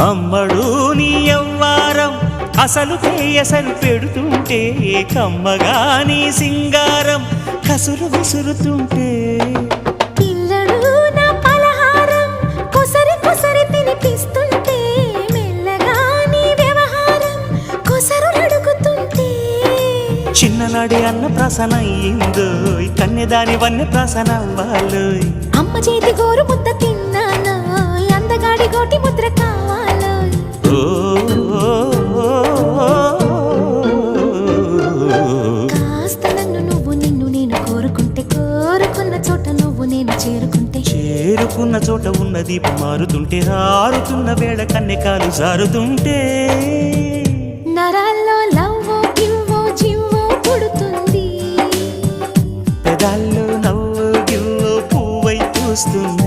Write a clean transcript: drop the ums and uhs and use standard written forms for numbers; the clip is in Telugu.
అమ్మడు నీ యవ్వారం అసలు కేయసలు పెడుతుంటే కమ్మగా నీ సింగారం కసురు విసురుతుంటే పిల్లడు నా పలహారం కొసరి కొసరి తినిపిస్తుంటే మెల్లగా నీ వ్యవహారం కొసరు అడుగుతుంటే చిన్ననాడి అన్న ప్రసన అయ్యిందో కన్నెదాని వన్నె ప్రసన అవ్వాలో అమ్మ చేతి గోరు ముద్ద తిన్నాను అందగాడి గోటి ముద్ర కావాలో కాస్త నన్ను నువ్వు నిన్ను నేను కోరుకుంటే కోరుకున్న చోట నువ్వు నేను చేరుకుంటే చేరుకున్న చోట ఉన్న దీపం మారుతుంటే ఆరుతున్న వేళ కన్నెకాలు జారుతుంటే నరాల్లో లవ్వో గివ్వో జివ్వో పుడుతుంది పెదాల్లో నవ్వు గివ్వు పువ్వై పూస్తుంది